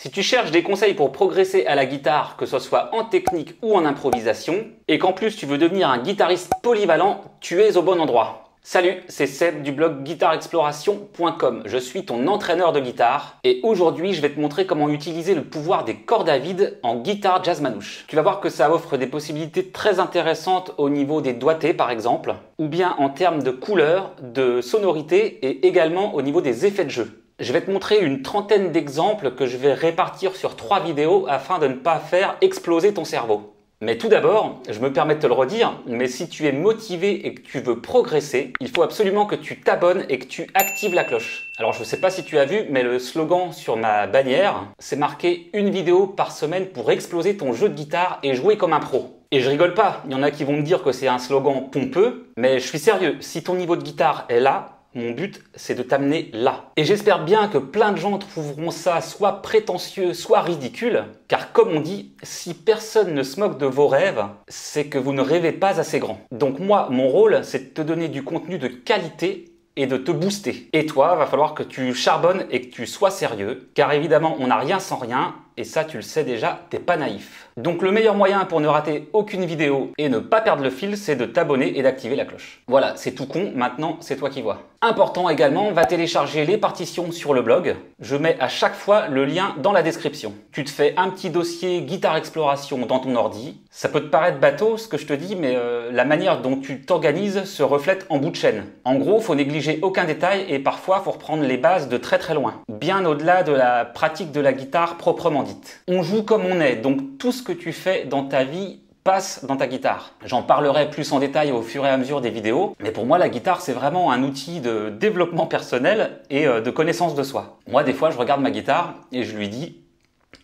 Si tu cherches des conseils pour progresser à la guitare, que ce soit en technique ou en improvisation, et qu'en plus tu veux devenir un guitariste polyvalent, tu es au bon endroit. Salut, c'est Seb du blog guitarexploration.com. Je suis ton entraîneur de guitare et aujourd'hui je vais te montrer comment utiliser le pouvoir des cordes à vide en guitare jazz manouche. Tu vas voir que ça offre des possibilités très intéressantes au niveau des doigtés par exemple, ou bien en termes de couleur, de sonorité et également au niveau des effets de jeu. Je vais te montrer une trentaine d'exemples que je vais répartir sur 3 vidéos afin de ne pas faire exploser ton cerveau. Mais tout d'abord, je me permets de te le redire, mais si tu es motivé et que tu veux progresser, il faut absolument que tu t'abonnes et que tu actives la cloche. Alors je ne sais pas si tu as vu, mais le slogan sur ma bannière, c'est marqué « Une vidéo par semaine pour exploser ton jeu de guitare et jouer comme un pro ». Et je rigole pas, il y en a qui vont me dire que c'est un slogan pompeux, mais je suis sérieux, si ton niveau de guitare est là, mon but, c'est de t'amener là. Et j'espère bien que plein de gens trouveront ça soit prétentieux, soit ridicule, car comme on dit, si personne ne se moque de vos rêves, c'est que vous ne rêvez pas assez grand. Donc moi, mon rôle, c'est de te donner du contenu de qualité et de te booster. Et toi, va falloir que tu charbonnes et que tu sois sérieux, car évidemment, on n'a rien sans rien, et ça, tu le sais déjà, t'es pas naïf. Donc le meilleur moyen pour ne rater aucune vidéo et ne pas perdre le fil, c'est de t'abonner et d'activer la cloche. Voilà, c'est tout con, maintenant c'est toi qui vois. Important également, va télécharger les partitions sur le blog. Je mets à chaque fois le lien dans la description. Tu te fais un petit dossier Guitare Exploration dans ton ordi. Ça peut te paraître bateau ce que je te dis, mais la manière dont tu t'organises se reflète en bout de chaîne. En gros, faut négliger aucun détail et parfois faut reprendre les bases de très très loin. Bien au-delà de la pratique de la guitare proprement dite. On joue comme on est, donc tout ce que tu fais dans ta vie passe dans ta guitare. J'en parlerai plus en détail au fur et à mesure des vidéos, mais pour moi la guitare c'est vraiment un outil de développement personnel et de connaissance de soi. Moi des fois je regarde ma guitare et je lui dis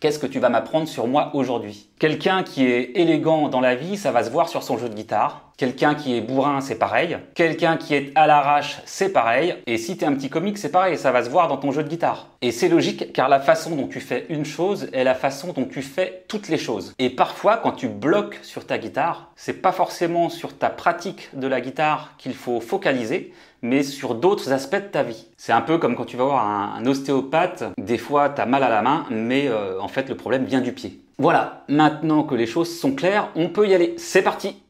qu'est-ce que tu vas m'apprendre sur moi aujourd'hui? Quelqu'un qui est élégant dans la vie, ça va se voir sur son jeu de guitare. Quelqu'un qui est bourrin, c'est pareil. Quelqu'un qui est à l'arrache, c'est pareil. Et si tu es un petit comique, c'est pareil, ça va se voir dans ton jeu de guitare. Et c'est logique, car la façon dont tu fais une chose est la façon dont tu fais toutes les choses. Et parfois, quand tu bloques sur ta guitare, c'est pas forcément sur ta pratique de la guitare qu'il faut focaliser, mais sur d'autres aspects de ta vie. C'est un peu comme quand tu vas voir un ostéopathe, des fois tu as mal à la main, mais en fait le problème vient du pied. Voilà, maintenant que les choses sont claires, on peut y aller. C'est parti!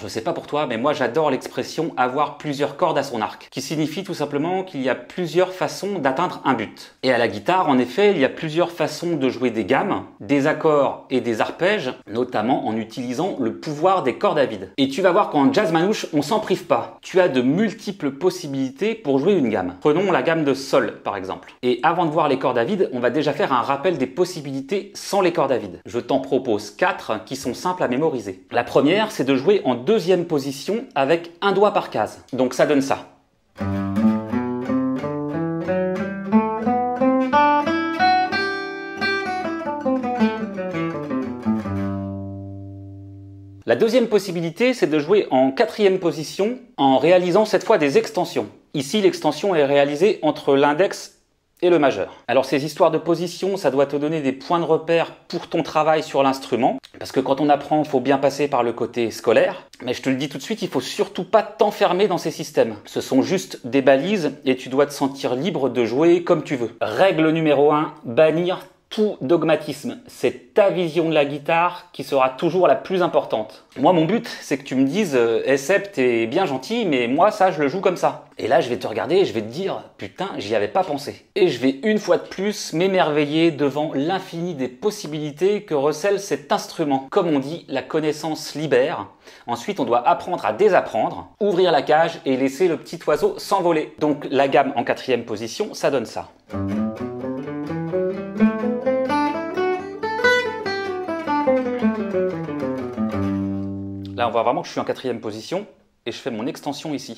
Je sais pas pour toi, mais moi j'adore l'expression avoir plusieurs cordes à son arc, qui signifie tout simplement qu'il y a plusieurs façons d'atteindre un but. Et à la guitare, en effet, il y a plusieurs façons de jouer des gammes, des accords et des arpèges, notamment en utilisant le pouvoir des cordes à vide. Et tu vas voir qu'en jazz manouche, on s'en prive pas. Tu as de multiples possibilités pour jouer une gamme. Prenons la gamme de sol, par exemple. Et avant de voir les cordes à vide, on va déjà faire un rappel des possibilités sans les cordes à vide. Je t'en propose 4 qui sont simples à mémoriser. La première, c'est de jouer en deuxième position avec un doigt par case. Donc ça donne ça. La deuxième possibilité, c'est de jouer en quatrième position en réalisant cette fois des extensions. Ici, l'extension est réalisée entre l'index et le majeur. Alors ces histoires de position, ça doit te donner des points de repère pour ton travail sur l'instrument, parce que quand on apprend, il faut bien passer par le côté scolaire. Mais je te le dis tout de suite, il faut surtout pas t'enfermer dans ces systèmes. Ce sont juste des balises et tu dois te sentir libre de jouer comme tu veux. Règle numéro 1, bannir tout dogmatisme. C'est ta vision de la guitare qui sera toujours la plus importante. Moi, mon but, c'est que tu me dises « Seb, t'es bien gentil, mais moi, ça, je le joue comme ça. » Et là, je vais te regarder et je vais te dire « Putain, j'y avais pas pensé. » Et je vais une fois de plus m'émerveiller devant l'infini des possibilités que recèle cet instrument. Comme on dit, la connaissance libère. Ensuite, on doit apprendre à désapprendre, ouvrir la cage et laisser le petit oiseau s'envoler. Donc, la gamme en quatrième position, ça donne ça. Là, on voit vraiment que je suis en quatrième position et je fais mon extension ici.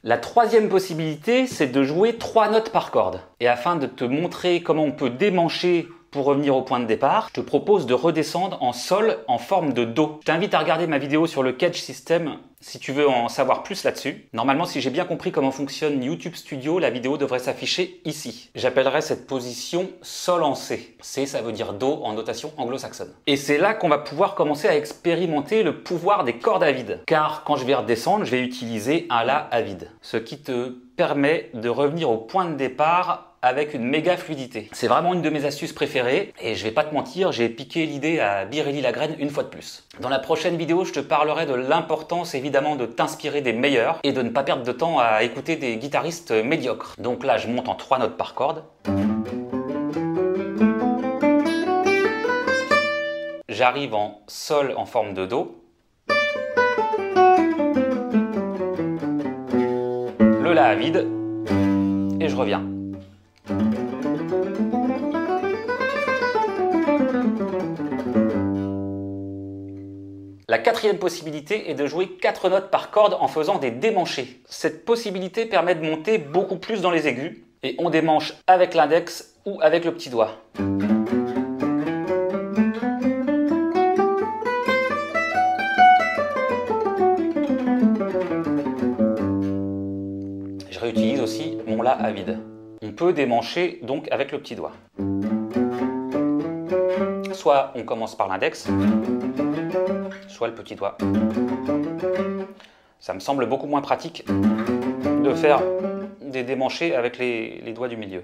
La troisième possibilité, c'est de jouer 3 notes par corde. Et afin de te montrer comment on peut démancher Pour revenir au point de départ, je te propose de redescendre en sol en forme de Do. Je t'invite à regarder ma vidéo sur le Cage System si tu veux en savoir plus là-dessus. Normalement, si j'ai bien compris comment fonctionne YouTube Studio, la vidéo devrait s'afficher ici. J'appellerai cette position Sol en C. C, ça veut dire Do en notation anglo-saxonne. Et c'est là qu'on va pouvoir commencer à expérimenter le pouvoir des cordes à vide. Car quand je vais redescendre, je vais utiliser un La à vide. Ce qui te permet de revenir au point de départ avec une méga fluidité. C'est vraiment une de mes astuces préférées et je vais pas te mentir, j'ai piqué l'idée à Birelli Lagrène une fois de plus. Dans la prochaine vidéo, je te parlerai de l'importance évidemment de t'inspirer des meilleurs et de ne pas perdre de temps à écouter des guitaristes médiocres. Donc là, je monte en 3 notes par corde. J'arrive en Sol en forme de Do. Le La à vide et je reviens. La quatrième possibilité est de jouer 4 notes par corde en faisant des démanchés. Cette possibilité permet de monter beaucoup plus dans les aigus et on démanche avec l'index ou avec le petit doigt. Je réutilise aussi mon La à vide. On peut démancher donc avec le petit doigt. Soit on commence par l'index, soit le petit doigt. Ça me semble beaucoup moins pratique de faire des démanchés avec les doigts du milieu.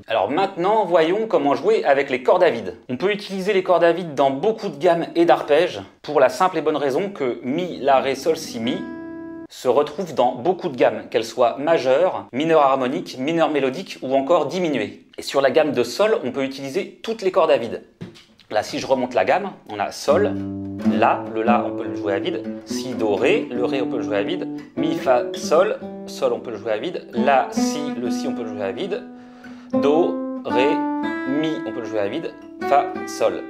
Alors maintenant, voyons comment jouer avec les cordes à vide. On peut utiliser les cordes à vide dans beaucoup de gammes et d'arpèges pour la simple et bonne raison que Mi, La, Ré, Sol, Si, Mi se retrouvent dans beaucoup de gammes, qu'elles soient majeures, mineures harmoniques, mineures mélodiques ou encore diminuées. Et sur la gamme de Sol, on peut utiliser toutes les cordes à vide. Là, si je remonte la gamme, on a Sol, La, le La, on peut le jouer à vide, Si, Do, Ré, le Ré, on peut le jouer à vide, Mi, Fa, Sol, Sol, on peut le jouer à vide, La, Si, le Si, on peut le jouer à vide, Do, Ré, Mi, on peut le jouer à vide, Fa, Sol.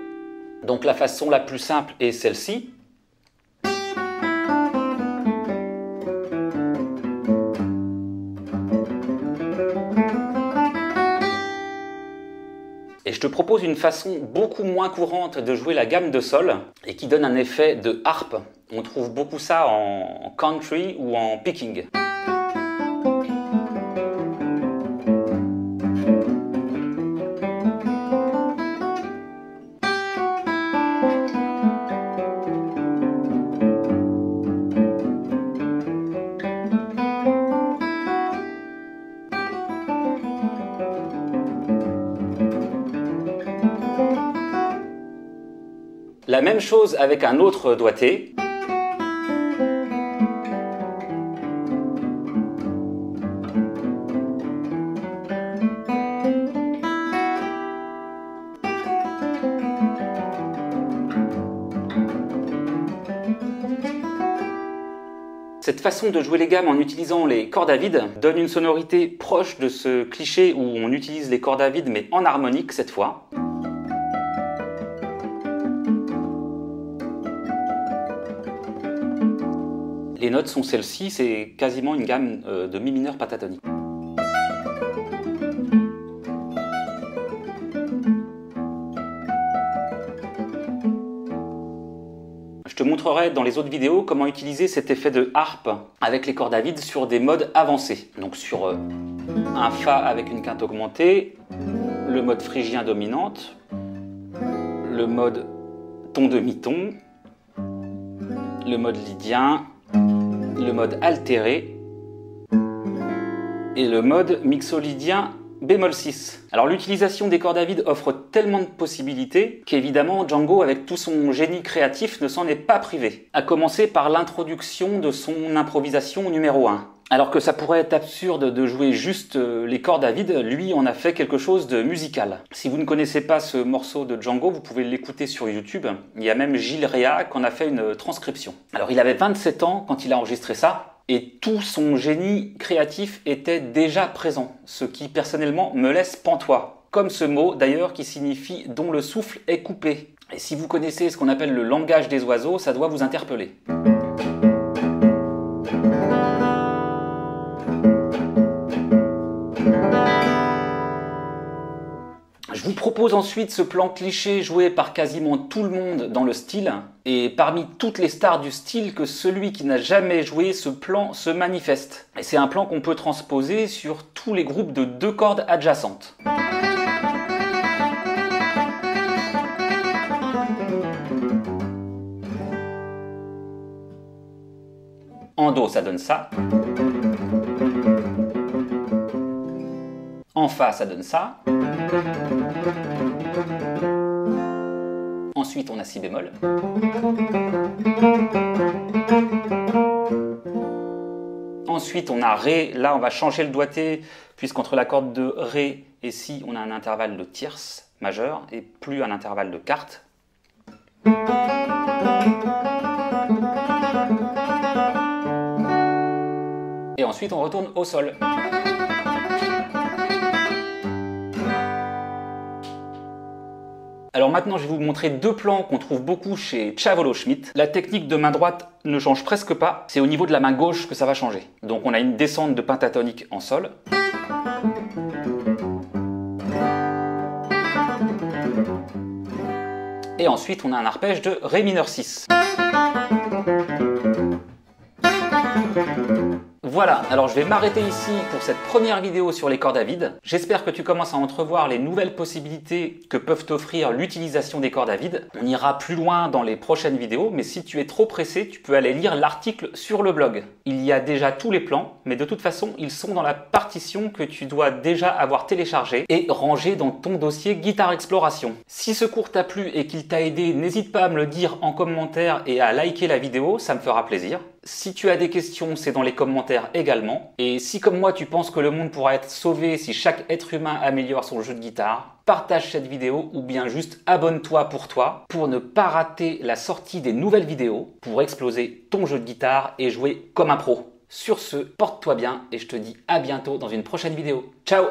Donc la façon la plus simple est celle-ci. Et je te propose une façon beaucoup moins courante de jouer la gamme de Sol et qui donne un effet de harpe. On trouve beaucoup ça en country ou en picking. La même chose avec un autre doigté. Cette façon de jouer les gammes en utilisant les cordes à vide donne une sonorité proche de ce cliché où on utilise les cordes à vide mais en harmonique cette fois. Les notes sont celles-ci, c'est quasiment une gamme de Mi mineur pentatonique. Je te montrerai dans les autres vidéos comment utiliser cet effet de harpe avec les cordes à vide sur des modes avancés. Donc sur un Fa avec une quinte augmentée, le mode phrygien dominante, le mode ton demi-ton, le mode lydien, le mode altéré et le mode mixolydien bémol 6. Alors l'utilisation des cordes à vide offre tellement de possibilités qu'évidemment Django avec tout son génie créatif ne s'en est pas privé. À commencer par l'introduction de son improvisation numéro 1. Alors que ça pourrait être absurde de jouer juste les cordes à vide, lui en a fait quelque chose de musical. Si vous ne connaissez pas ce morceau de Django, vous pouvez l'écouter sur YouTube. Il y a même Gilles Réa qui en a fait une transcription. Alors il avait 27 ans quand il a enregistré ça. Et tout son génie créatif était déjà présent, ce qui personnellement me laisse pantois. Comme ce mot d'ailleurs qui signifie « dont le souffle est coupé ». Et si vous connaissez ce qu'on appelle le langage des oiseaux, ça doit vous interpeller. Je vous propose ensuite ce plan cliché joué par quasiment tout le monde dans le style. Et parmi toutes les stars du style, que celui qui n'a jamais joué ce plan se manifeste. Et c'est un plan qu'on peut transposer sur tous les groupes de 2 cordes adjacentes. En Do, ça donne ça. En Fa, ça donne ça. Ensuite, on a Si bémol. Ensuite, on a Ré. Là, on va changer le doigté, puisqu'entre la corde de Ré et Si, on a un intervalle de tierce majeure et plus un intervalle de quarte. Et ensuite, on retourne au Sol. Alors maintenant, je vais vous montrer 2 plans qu'on trouve beaucoup chez Chavolo-Schmitt. La technique de main droite ne change presque pas, c'est au niveau de la main gauche que ça va changer. Donc on a une descente de pentatonique en Sol. Et ensuite, on a un arpège de Ré mineur 6. Voilà, alors je vais m'arrêter ici pour cette première vidéo sur les cordes à vide. J'espère que tu commences à entrevoir les nouvelles possibilités que peuvent t'offrir l'utilisation des cordes à vide. On ira plus loin dans les prochaines vidéos, mais si tu es trop pressé, tu peux aller lire l'article sur le blog. Il y a déjà tous les plans, mais de toute façon, ils sont dans la partition que tu dois déjà avoir téléchargée et rangée dans ton dossier Guitare Exploration. Si ce cours t'a plu et qu'il t'a aidé, n'hésite pas à me le dire en commentaire et à liker la vidéo, ça me fera plaisir. Si tu as des questions, c'est dans les commentaires également. Et si comme moi tu penses que le monde pourra être sauvé si chaque être humain améliore son jeu de guitare, partage cette vidéo ou bien juste abonne-toi pour ne pas rater la sortie des nouvelles vidéos pour exploser ton jeu de guitare et jouer comme un pro. Sur ce, porte-toi bien et je te dis à bientôt dans une prochaine vidéo. Ciao!